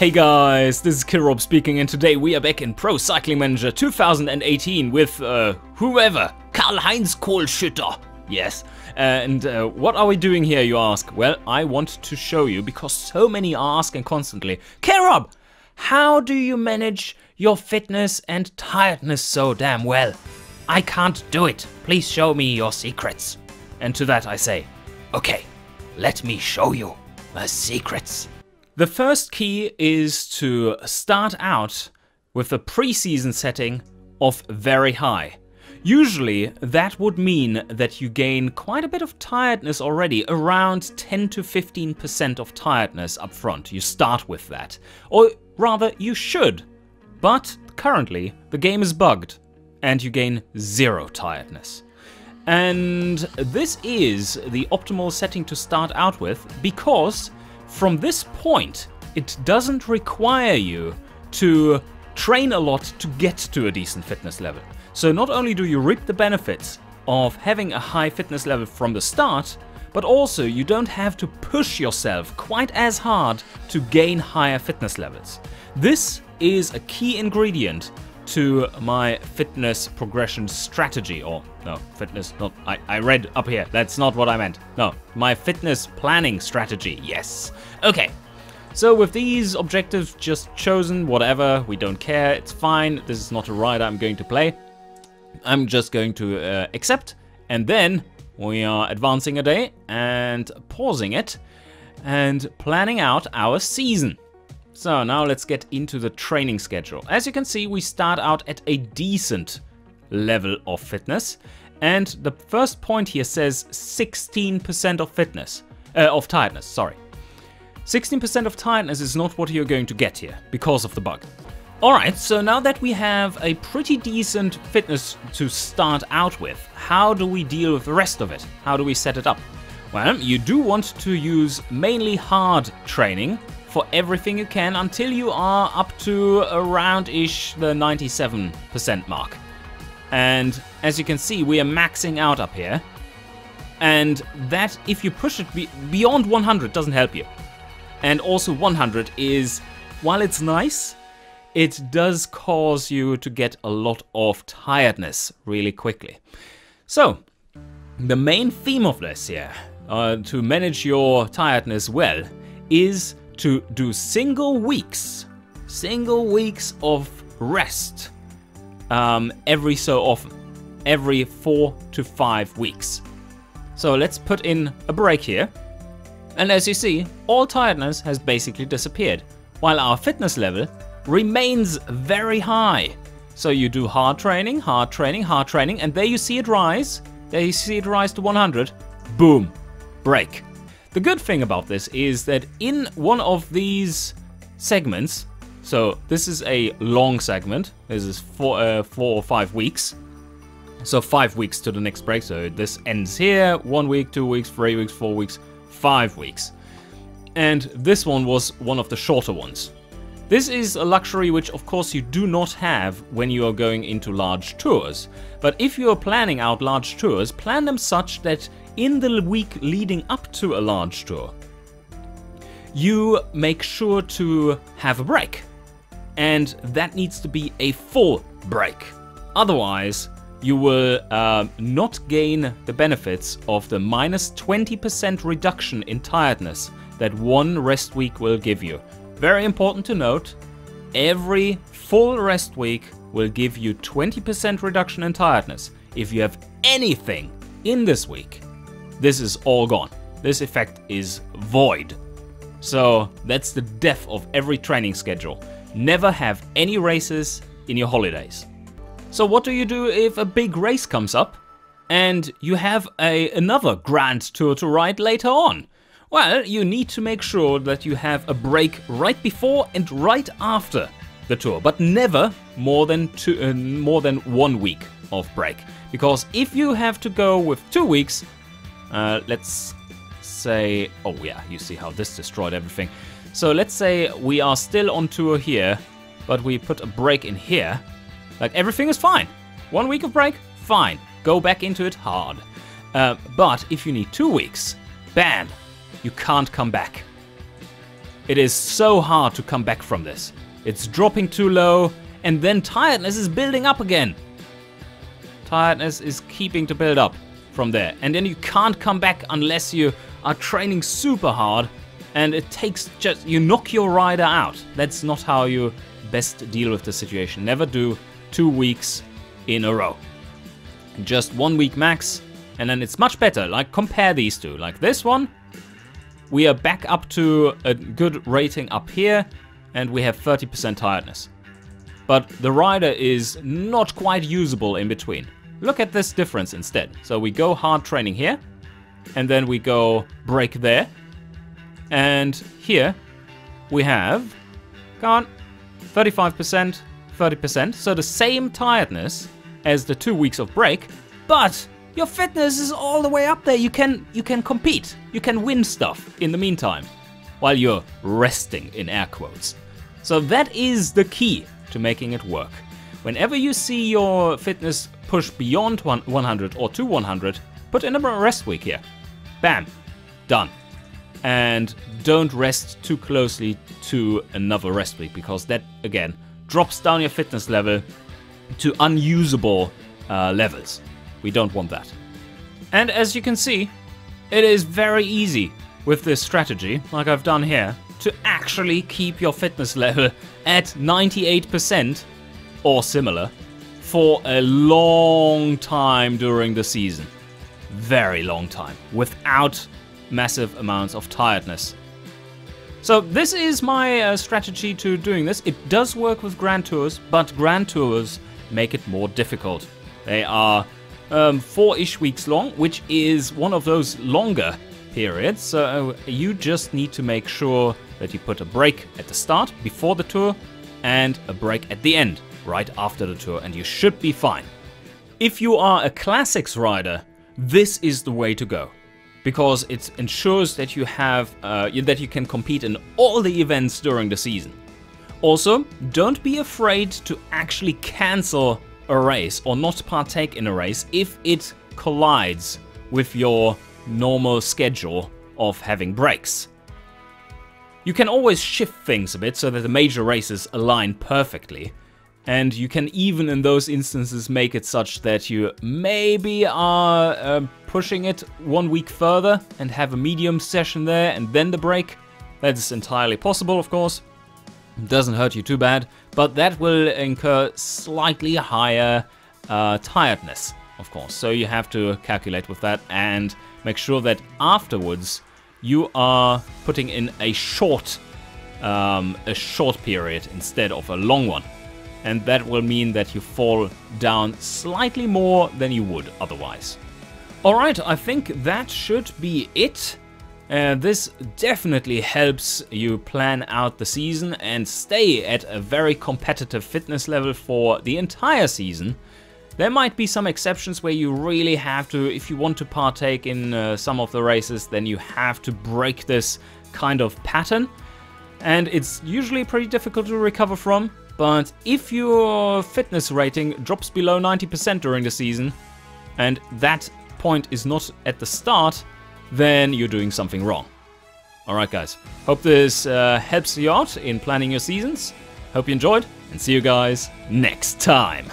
Hey guys, this is Kirob speaking, and today we are back in Pro Cycling Manager 2018 with whoever, Karl-Heinz Kohlschütter. Yes, and what are we doing here, you ask? Well, I want to show you, because so many are asking constantly, Kirob, how do you manage your fitness and tiredness so damn well? I can't do it. Please show me your secrets. And to that I say, okay, let me show you the secrets. The first key is to start out with a preseason setting of very high. Usually that would mean that you gain quite a bit of tiredness already, around 10 to 15% of tiredness up front. You start with that. Or rather, you should. But currently the game is bugged and you gain 0 tiredness. And this is the optimal setting to start out with, because from this point, it doesn't require you to train a lot to get to a decent fitness level. So not only do you reap the benefits of having a high fitness level from the start, but also you don't have to push yourself quite as hard to gain higher fitness levels. This is a key ingredient to my fitness progression strategy, or no, fitness, not, I read up here, that's not what I meant. No, my fitness planning strategy, yes. Okay, so with these objectives just chosen, whatever, we don't care, it's fine, this is not a ride I'm going to play. I'm just going to accept, and then we are advancing a day and pausing it and planning out our season. So now let's get into the training schedule. As you can see, we start out at a decent level of fitness, and the first point here says 16% of fitness, of tiredness, sorry. 16% of tiredness is not what you're going to get here because of the bug. Alright, so now that we have a pretty decent fitness to start out with, how do we deal with the rest of it? How do we set it up? Well, you do want to use mainly hard training for everything you can until you are up to around-ish the 97% mark. And as you can see, we are maxing out up here. And that, if you push it beyond 100, doesn't help you. And also 100 is, while it's nice, it does cause you to get a lot of tiredness really quickly. So, the main theme of this here, to manage your tiredness well, is to do single weeks of rest every so often, every 4 to 5 weeks. So let's put in a break here. And as you see, all tiredness has basically disappeared, while our fitness level remains very high. So you do hard training, hard training, hard training, and there you see it rise. There you see it rise to 100. Boom, break. The good thing about this is that in one of these segments, so this is a long segment, this is 4 or 5 weeks, so 5 weeks to the next break, so this ends here, 1 week, 2 weeks, 3 weeks, 4 weeks, 5 weeks. And this one was one of the shorter ones. This is a luxury which of course you do not have when you are going into large tours, but if you are planning out large tours, plan them such that in the week leading up to a large tour, you make sure to have a break. And that needs to be a full break. Otherwise, you will not gain the benefits of the minus 20% reduction in tiredness that one rest week will give you. Very important to note, every full rest week will give you 20% reduction in tiredness. If you have anything in this week, this is all gone. This effect is void. So that's the death of every training schedule. Never have any races in your holidays. So what do you do if a big race comes up and you have another grand tour to ride later on? Well, you need to make sure that you have a break right before and right after the tour, but never more than 1 week of break. Because if you have to go with 2 weeks, let's say, oh yeah, you see how this destroyed everything. So let's say we are still on tour here, but we put a break in here. Like, everything is fine. 1 week of break, fine. Go back into it hard. But if you need 2 weeks, bam, you can't come back. it is so hard to come back from this. It's dropping too low, and then tiredness is building up again. Tiredness is keeping to build up from there. And then you can't come back unless you are training super hard, and it takes just, you knock your rider out. That's not how you best deal with the situation. Never do 2 weeks in a row. Just 1 week max, and then it's much better. Like, compare these two. Like this one, we are back up to a good rating up here, and we have 30% tiredness. But the rider is not quite usable in between. Look at this difference instead. So we go hard training here, and then we go break there. And here we have, come on, 35%, 30%. So the same tiredness as the 2 weeks of break, but your fitness is all the way up there. You can compete. You can win stuff in the meantime while you're resting, in air quotes. So that is the key to making it work. Whenever you see your fitness push beyond 100 or to 100, put in a rest week here. Bam, done. And don't rest too closely to another rest week, because that, again, drops down your fitness level to unusable levels. We don't want that. And as you can see, it is very easy with this strategy, like I've done here, to actually keep your fitness level at 98% or similar for a long time during the season. Very long time, without massive amounts of tiredness. So this is my strategy to doing this. It does work with Grand Tours, but Grand Tours make it more difficult. They are 4-ish weeks long, which is one of those longer periods. So you just need to make sure that you put a break at the start, before the tour, and a break at the end, right after the tour, and you should be fine. If you are a classics rider, this is the way to go, because it ensures that you have that you can compete in all the events during the season. Also, don't be afraid to actually cancel a race or not partake in a race if it collides with your normal schedule of having breaks. You can always shift things a bit so that the major races align perfectly. And you can even in those instances make it such that you maybe are pushing it 1 week further and have a medium session there and then the break. That is entirely possible, of course. It doesn't hurt you too bad, but that will incur slightly higher tiredness, of course. So you have to calculate with that and make sure that afterwards you are putting in a short period instead of a long one. And that will mean that you fall down slightly more than you would otherwise. Alright, I think that should be it. This definitely helps you plan out the season and stay at a very competitive fitness level for the entire season. There might be some exceptions where you really have to, if you want to partake in some of the races, then you have to break this kind of pattern. And it's usually pretty difficult to recover from. But if your fitness rating drops below 90% during the season, and that point is not at the start, then you're doing something wrong. Alright guys, hope this helps you out in planning your seasons. Hope you enjoyed, and see you guys next time.